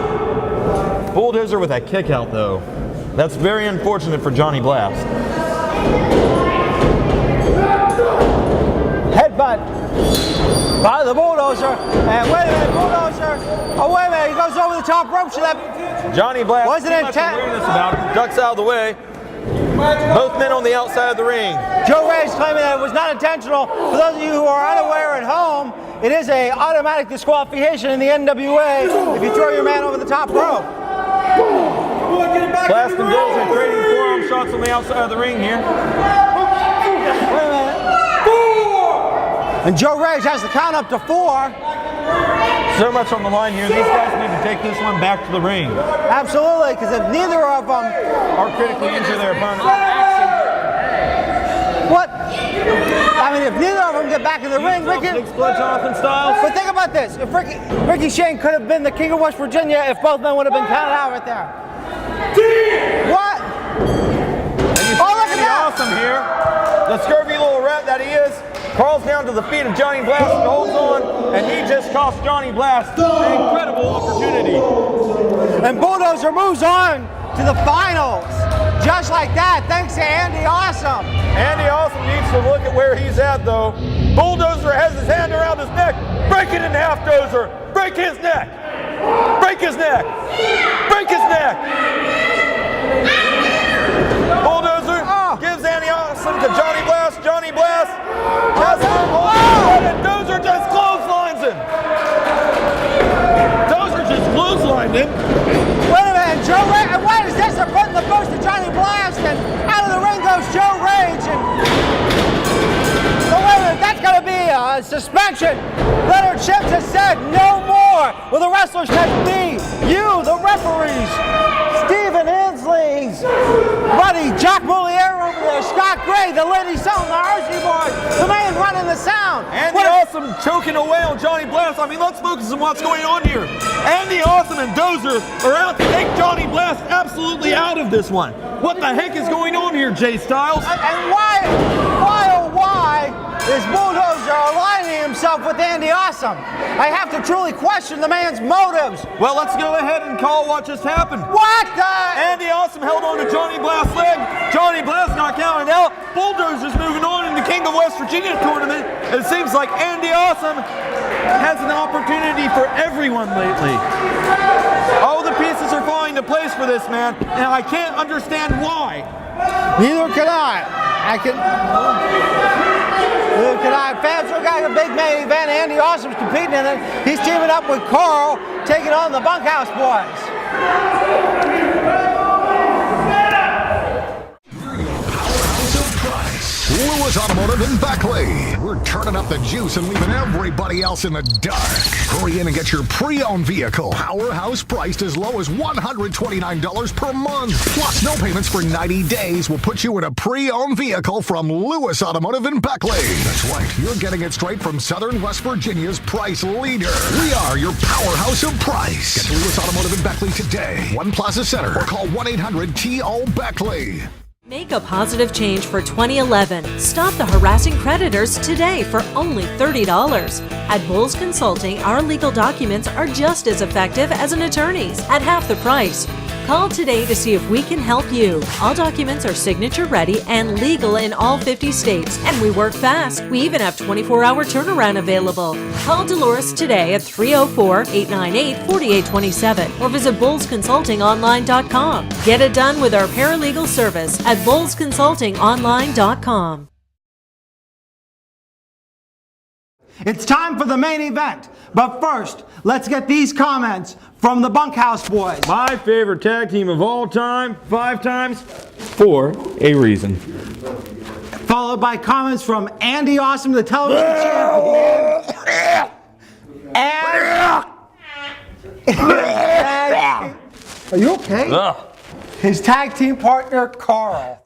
Bulldozer with that kick out though. That's very unfortunate for Johnny Blast. Headbutt by the Bulldozer. And wait a minute, Bulldozer. Oh, wait a minute. He goes over the top rope. Johnny Blast wasn't intent. About it. Ducks out of the way. Both men on the outside of the ring. Joe Ray's claiming that it was not intentional. For those of you who are unaware at home, it is an automatic disqualification in the NWA if you throw your man over the top rope. Blast and Bulldozer trading forearm shots on the outside of the ring here. Wait a minute. And Joe Rage has to count up to 4. So much on the line here. These guys need to take this one back to the ring. Absolutely, because if neither of them are critically injure their opponent. What? I mean, if neither of them get back in the ring, Ricky. Jonathan Styles. But think about this: if Ricky Shane could have been the King of West Virginia, if both men would have been counted out right there. What? Oh, look at that! Awesome here. The scurvy little rat that he is. Crawls down to the feet of Johnny Blast and holds on, and he just cost Johnny Blast an incredible opportunity. And Bulldozer moves on to the finals. Just like that, thanks to Andy Awesome. Andy Awesome needs to look at where he's at, though. Bulldozer has his hand around his neck. Break it in half, Dozer. Break his neck. Break his neck. Break his neck. Bulldozer gives Andy Awesome to Johnny Blast. Johnny Blast has him hold and Dozer just clotheslines him. Dozer just clotheslined him. Wait a minute, Joe Rage. And what is this? They're putting the boost to Johnny Blast, and out of the ring goes Joe Rage. And so wait a minute, that's going to be a suspension. Leonard Chips has said no more. Well, the wrestlers can be you, the referees. Stephen Hensley's buddy Jack Moliere over there, Scott Gray, the lady selling the RC board, the man running the sound. Andy Awesome choking away on Johnny Blast. I mean, let's focus on what's going on here. Andy Awesome and Dozer are out to take Johnny Blast absolutely out of this one. What the heck is going on here, Jay Styles? And why is Bulldozer aligning himself with Andy Awesome? I have to truly question the man's motives. Well, let's go ahead and call what just happened. What the? Andy Awesome held on to Johnny Blast's leg. Johnny Blast not counted out. Bulldozer's moving on in the King of West Virginia tournament. It seems like Andy Awesome has an opportunity for everyone lately. All the pieces are falling into place for this man, and I can't understand why. Neither can I. Neither can I. Fans, we got a big main event. Andy Awesome's competing in it. He's teaming up with Karl, taking on the Bunkhouse boys. Lewis Automotive in Beckley. We're turning up the juice and leaving everybody else in the dark. Hurry in and get your pre-owned vehicle. Powerhouse priced as low as $129 per month. Plus, no payments for 90 days will put you in a pre-owned vehicle from Lewis Automotive in Beckley. That's right, you're getting it straight from Southern West Virginia's price leader. We are your powerhouse of price. Get to Lewis Automotive in Beckley today. One Plaza Center or call 1-800-TO-BECKLEY. Make a positive change for 2011. Stop the harassing creditors today for only $30. At Bulls Consulting, our legal documents are just as effective as an attorney's at half the price. Call today to see if we can help you. All documents are signature ready and legal in all 50 states, and we work fast. We even have 24-hour turnaround available. Call Dolores today at 304-898-4827 or visit bullsconsultingonline.com. Get it done with our paralegal service at bullsconsultingonline.com. It's time for the main event. But first, let's get these comments from the Bunkhouse boys. My favorite tag team of all time, 5 times, for a reason. Followed by comments from Andy Awesome, the television champion. Are you okay? His tag team partner, Karl.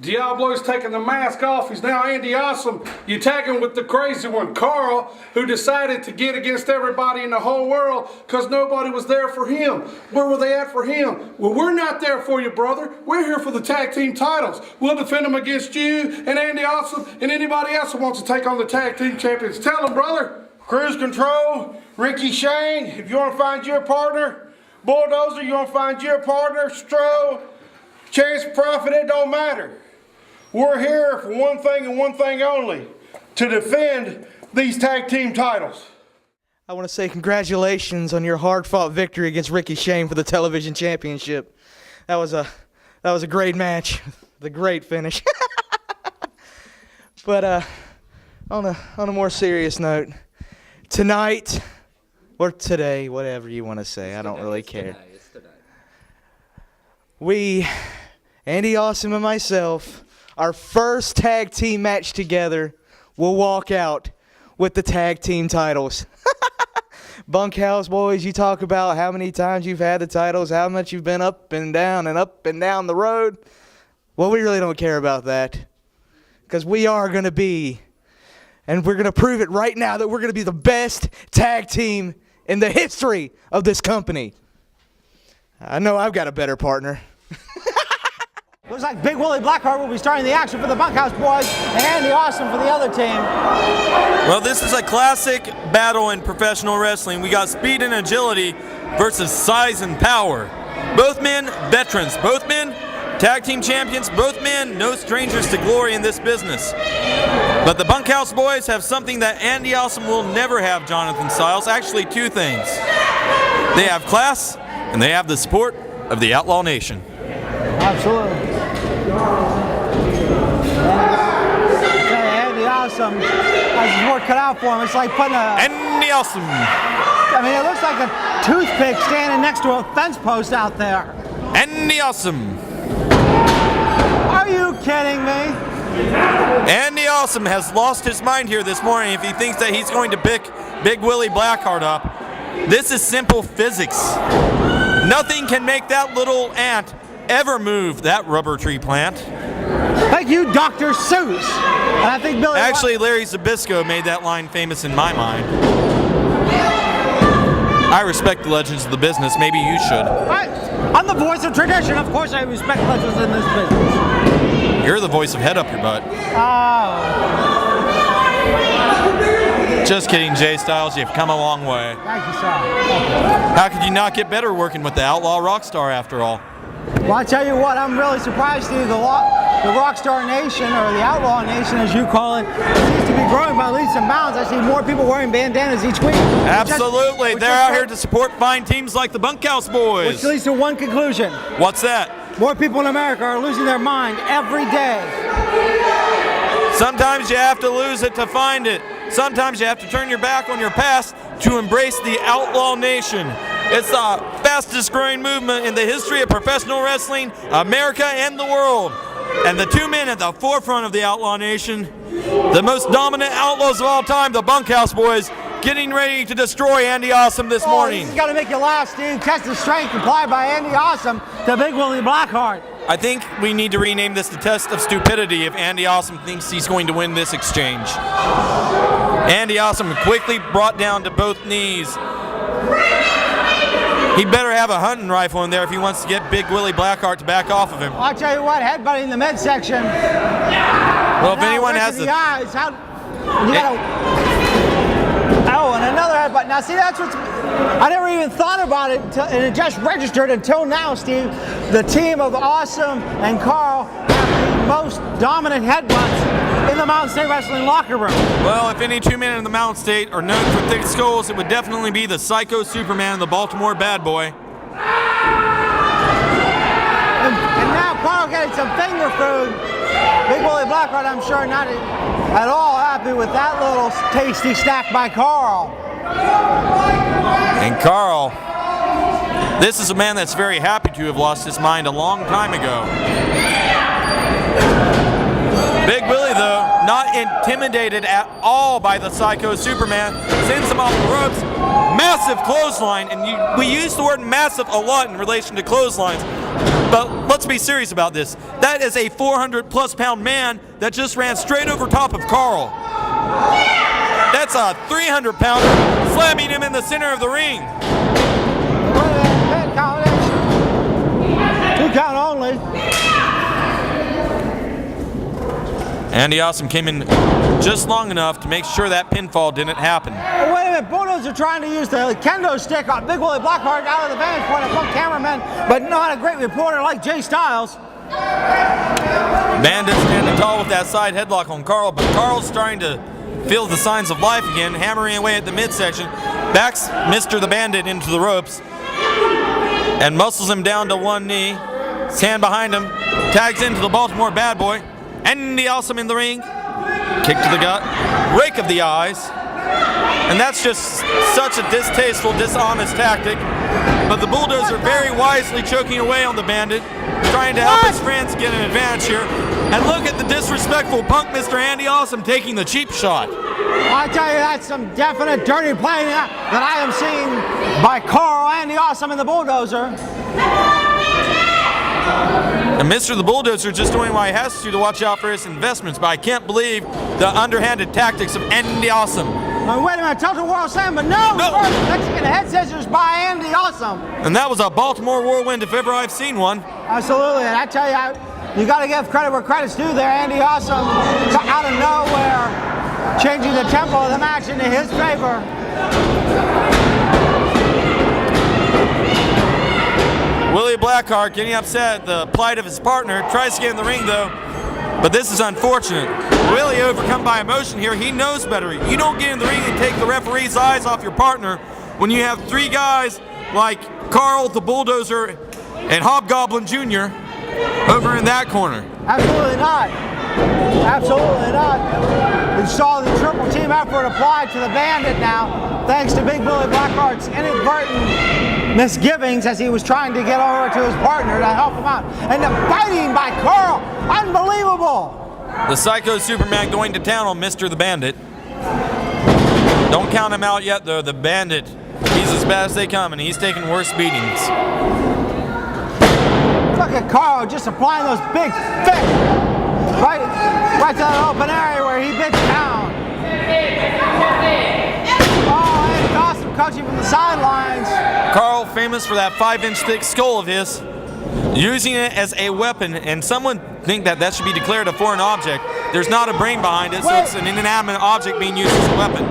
Diablo's taking the mask off. He's now Andy Awesome. You tag him with the crazy one, Karl, who decided to get against everybody in the whole world because nobody was there for him. Where were they at for him? Well, we're not there for you, brother. We're here for the tag team titles. We'll defend them against you and Andy Awesome and anybody else who wants to take on the tag team champions. Tell them, brother. Cruise Control, Ricky Shane, if you want to find your partner. Bulldozer, you want to find your partner. Stro, Chance Prophet, it don't matter. We're here for one thing and one thing only, to defend these tag team titles. I want to say congratulations on your hard-fought victory against Ricky Shane for the television championship. That was a great match, the great finish. But on a more serious note, tonight or today, whatever you want to say, I don't really care. It's today. We, Andy Awesome and myself, our first tag team match together, will walk out with the tag team titles. Bunkhouse boys, you talk about how many times you've had the titles, how much you've been up and down the road. Well, we really don't care about that, because we are going to be, and we're going to prove it right now, that we're going to be the best tag team in the history of this company. I know I've got a better partner. Looks like Big Willie Blackheart will be starting the action for the Bunkhouse boys and Andy Awesome for the other team. Well, this is a classic battle in professional wrestling. We got speed and agility versus size and power. Both men veterans, both men tag team champions, both men no strangers to glory in this business. But the Bunkhouse boys have something that Andy Awesome will never have, Jonathan Styles. Actually, 2 things. They have class and they have the support of the Outlaw Nation. Absolutely. Andy Awesome has his work cut out for him. It's like putting Andy Awesome. I mean, it looks like a toothpick standing next to a fence post out there. Andy Awesome. Are you kidding me? Andy Awesome has lost his mind here this morning if he thinks that he's going to pick Big Willie Blackheart up. This is simple physics. Nothing can make that little ant ever move that rubber tree plant. Thank you, Dr. Seuss. And I think Billy. Actually, Larry Zbyszko made that line famous in my mind. I respect the legends of the business. Maybe you should. I'm the voice of tradition. Of course, I respect legends in this business. You're the voice of head up your butt. Oh. Just kidding, Jay Styles. You've come a long way. Thank you, sir. How could you not get better working with the Outlaw Rockstar after all? Well, I tell you what, I'm really surprised to see the Rockstar Nation, or the Outlaw Nation as you call it, seems to be growing by leaps and bounds. I see more people wearing bandanas each week. Absolutely. They're out here to support fine teams like the Bunkhouse boys. Which leads to one conclusion. What's that? More people in America are losing their mind every day. Sometimes you have to lose it to find it. Sometimes you have to turn your back on your past to embrace the Outlaw Nation. It's the fastest growing movement in the history of professional wrestling, America, and the world. And the two men at the forefront of the Outlaw Nation, the most dominant outlaws of all time, the Bunkhouse boys, getting ready to destroy Andy Awesome this morning. This is going to make you laugh, Steve. Test of strength applied by Andy Awesome to Big Willie Blackheart. I think we need to rename this the test of stupidity if Andy Awesome thinks he's going to win this exchange. Andy Awesome quickly brought down to both knees. He better have a hunting rifle in there if he wants to get Big Willie Blackheart to back off of him. I'll tell you what, headbutting in the midsection. Well, if anyone has the eyes, how you gotta. Oh, and another headbutt. Now, see, that's what's. I never even thought about it, and it just registered until now, Steve. The team of Awesome and Karl have the most dominant headbutts in the Mountain State Wrestling locker room. Well, if any two men in the Mountain State are known for thick skulls, it would definitely be the Psycho Superman and the Baltimore Bad Boy. And now Karl getting some finger food. Big Willie Blackheart, I'm sure, not at all happy with that little tasty snack by Karl. And Karl, this is a man that's very happy to have lost his mind a long time ago. Big Willie, though, not intimidated at all by the Psycho Superman, sends him off the ropes. Massive clothesline, and we use the word massive a lot in relation to clotheslines. But let's be serious about this. That is a 400-plus pound man that just ran straight over top of Karl. That's a 300-pounder slamming him in the center of the ring. Two count only. Andy Awesome came in just long enough to make sure that pinfall didn't happen. Oh, wait a minute, Bulldozer trying to use the kendo stick on Big Willie Blackheart out of the vantage point of one cameraman, but not a great reporter like Jay Styles. Bandit standing tall with that side headlock on Karl, but Karl's starting to feel the signs of life again, hammering away at the midsection, backs Mr. the Bandit into the ropes, and muscles him down to one knee, his hand behind him, tags into the Baltimore Bad Boy. Andy Awesome in the ring, kick to the gut, rake of the eyes, and that's just such a distasteful, dishonest tactic. But the Bulldozer very wisely choking away on the Bandit, trying to help his friends get an advantage here. And look at the disrespectful punk Mr. Andy Awesome taking the cheap shot. I tell you, that's some definite dirty play that I am seeing by Karl, Andy Awesome, and the Bulldozer. And Mr. the Bulldozer just doing what he has to watch out for his investments, but I can't believe the underhanded tactics of Andy Awesome. Oh, wait a minute, Total World Slam, but no! Mexican head scissors by Andy Awesome. And that was a Baltimore whirlwind if ever I've seen one. Absolutely, and I tell you, you got to give credit where credit's due there. Andy Awesome, out of nowhere, changing the tempo of the match into his favor. Willie Blackheart getting upset at the plight of his partner, tries to get in the ring though, but this is unfortunate. Willie overcome by emotion here, he knows better. You don't get in the ring and take the referee's eyes off your partner when you have three guys like Karl, the Bulldozer, and Hobgoblin Jr. over in that corner. Absolutely not. Absolutely not. We saw the triple team effort applied to the Bandit now, thanks to Big Willie Blackheart's inadvertent misgivings as he was trying to get over to his partner to help him out. And the fighting by Karl, unbelievable. The Psycho Superman going to town on Mr. the Bandit. Don't count him out yet though, the Bandit, he's as bad as they come and he's taking worse beatings. Look at Karl just applying those big fists. Right to that open area where he bit down. Oh, and Awesome coaching from the sidelines. Karl, famous for that 5-inch thick skull of his, using it as a weapon, and someone think that should be declared a foreign object. There's not a brain behind it, so it's an inanimate object being used as a weapon.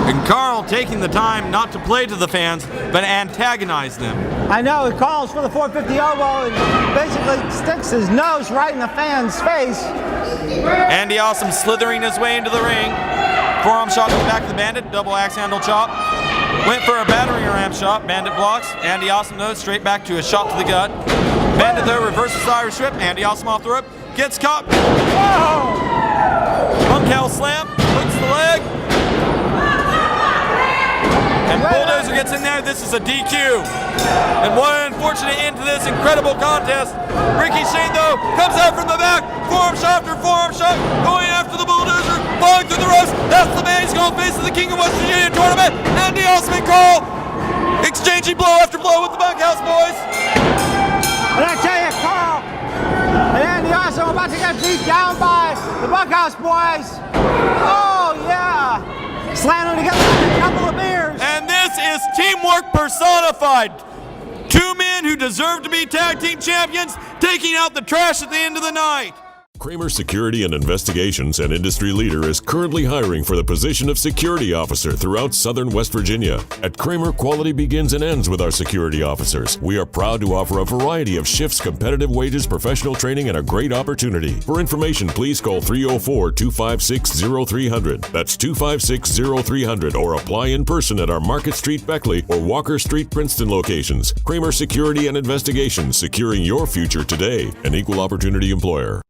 And Karl taking the time not to play to the fans, but antagonize them. I know, he calls for the 450 elbow and basically sticks his nose right in the fan's face. Andy Awesome slithering his way into the ring. Forearm shot to the back of the Bandit, double axe handle chop. Went for a battering ram shot, Bandit blocks. Andy Awesome though, straight back to a shot to the gut. Bandit though, reverses the Irish whip. Andy Awesome off the rope, gets caught. Bunkhouse slam, hooks the leg. And Bulldozer gets in there. This is a DQ. And what an unfortunate end to this incredible contest. Ricky Shane, though, comes out from the back. Forearm shot after forearm shot. Going after the Bulldozer. Falling through the ropes. That's the man he's going to face in the King of West Virginia tournament. And the ultimate call. Exchanging blow after blow with the Bunkhouse boys. And I tell you, Karl and Andy also about to get beat down by the Bunkhouse boys. Oh, yeah. Slamming together like a couple of beers. And this is teamwork personified. Two men who deserve to be tag team champions taking out the trash at the end of the night. Kramer Security and Investigations, an industry leader, is currently hiring for the position of security officer throughout southern West Virginia. At Kramer, quality begins and ends with our security officers. We are proud to offer a variety of shifts, competitive wages, professional training, and a great opportunity. For information, please call 304-256-0300. That's 256-0300, or apply in person at our Market Street Beckley or Walker Street Princeton locations. Kramer Security and Investigations, securing your future today. An equal opportunity employer.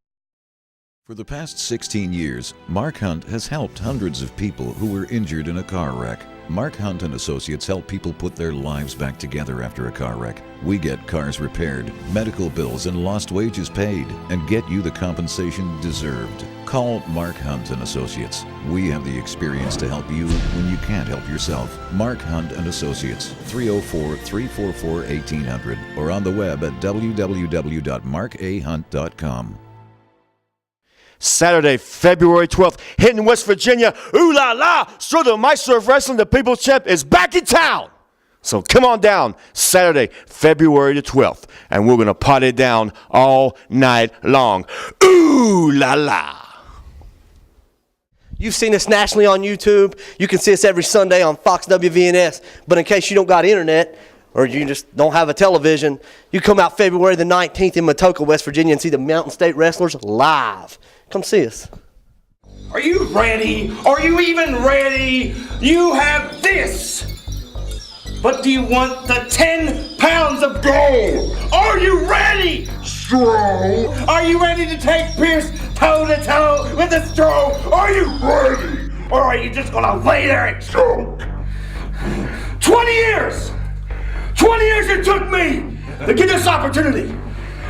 For the past 16 years, Mark Hunt has helped hundreds of people who were injured in a car wreck. Mark Hunt and Associates help people put their lives back together after a car wreck. We get cars repaired, medical bills and lost wages paid, and get you the compensation deserved. Call Mark Hunt and Associates. We have the experience to help you when you can't help yourself. Mark Hunt and Associates, 304-344-1800, or on the web at www.markahunt.com. Saturday, February 12th, hitting West Virginia. Ooh la la! So the Maestro of Wrestling, the People's Champ, is back in town. So come on down, Saturday, February the 12th, and we're going to party down all night long. Ooh la la! You've seen us nationally on YouTube. You can see us every Sunday on Fox WVNS. But in case you don't got internet, or you just don't have a television, you come out February the 19th in Matoka, West Virginia, and see the Mountain State Wrestlers live. Come see us. Are you ready? Are you even ready? You have this. But do you want the 10 pounds of gold? Are you ready? Strong. Are you ready to take Pierce toe-to-toe with the Strong? Are you ready? Or are you just gonna lay there and choke? 20 years! 20 years it took me to get this opportunity.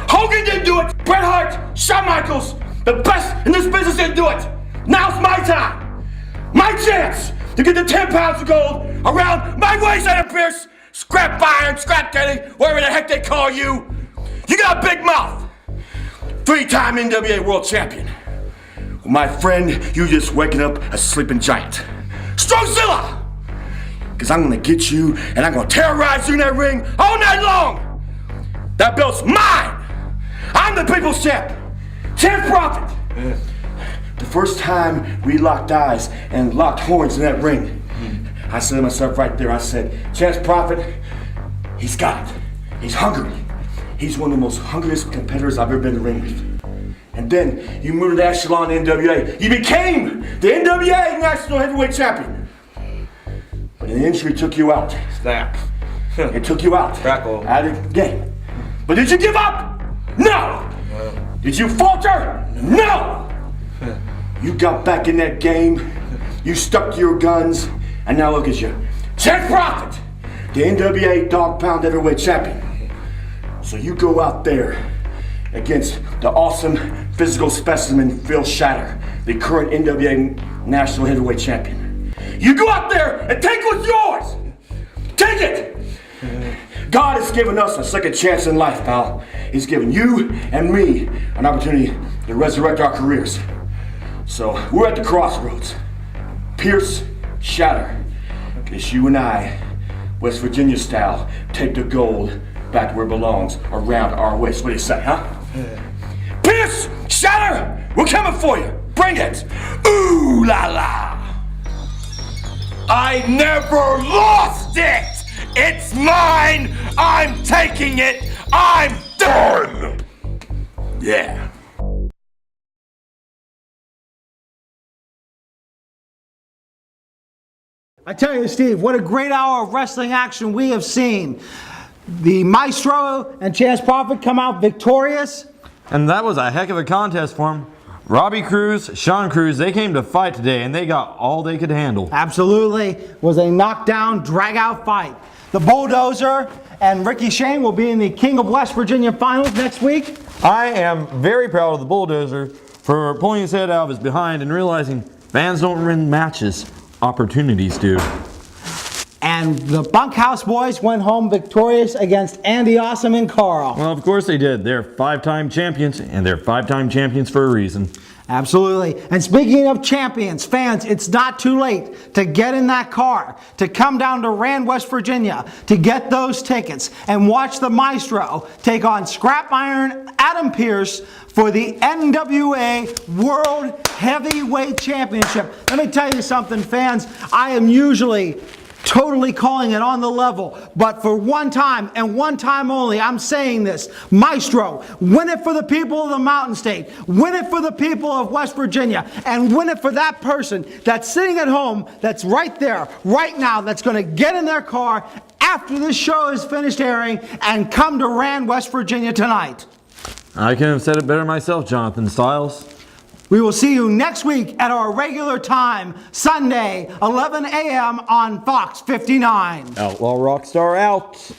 Hogan didn't do it. Bret Hart, Shawn Michaels, the best in this business didn't do it. Now it's my time. My chance to get the 10 pounds of gold around my waist, Adam Pierce. Scrap iron, scrap Kenny, whatever the heck they call you. You got a big mouth. 3-time NWA World Champion. Well, my friend, you just waking up a sleeping giant. Strongzilla! Because I'm going to get you and I'm going to terrorize you in that ring all night long. That belt's mine. I'm the people's champ. Champ Prophet. The first time we locked eyes and locked horns in that ring, I said to myself right there, I said, Champ Prophet, he's got it. He's hungry. He's one of the most hungriest competitors I've ever been in the ring with. And then you moved to the echelon NWA. You became the NWA National Heavyweight Champion. But an injury took you out. Snap. It took you out. Crackle. Out of the game. But did you give up? No. Did you falter? No. You got back in that game. You stuck to your guns. And now look at you. Champ Prophet, the NWA Dog Pound Heavyweight Champion. So you go out there against the awesome physical specimen Phil Shatter, the current NWA National Heavyweight Champion. You go out there and take what's yours. Take it. God has given us a second chance in life, pal. He's given you and me an opportunity to resurrect our careers. So we're at the crossroads. Pierce, Shatter. It's you and I, West Virginia style, take the gold back where it belongs, around our waist. What do you say, huh? Pierce, Shatter, we're coming for you. Bring it. Ooh la la. I never lost it. It's mine. I'm taking it. I'm done. Yeah. I tell you, Steve, what a great hour of wrestling action we have seen. The Maestro and Chance Prophet come out victorious. And that was a heck of a contest for him. Robbie Cruz, Shawn Cruz, they came to fight today, and they got all they could handle. Absolutely. Was a knockdown, drag-out fight. The Bulldozer and Ricky Shane will be in the King of West Virginia finals next week. I am very proud of the Bulldozer for pulling his head out of his behind and realizing fans don't win matches, opportunities do. And the Bunkhouse boys went home victorious against Andy Awesome and Karl. Well, of course they did. They're 5-time champions, and they're 5-time champions for a reason. Absolutely. And speaking of champions, fans, it's not too late to get in that car, to come down to Rand, West Virginia, to get those tickets and watch the Maestro take on Scrap Iron Adam Pearce for the NWA World Heavyweight Championship. Let me tell you something, fans. I am usually totally calling it on the level, but for one time and one time only, I'm saying this: Maestro, win it for the people of the Mountain State, win it for the people of West Virginia, and win it for that person that's sitting at home, that's right there, right now, that's going to get in their car after this show is finished airing and come to Rand, West Virginia tonight. I couldn't have said it better myself, Jonathan Styles. We will see you next week at our regular time, Sunday, 11 a.m. on Fox 59. Outlaw Rockstar out.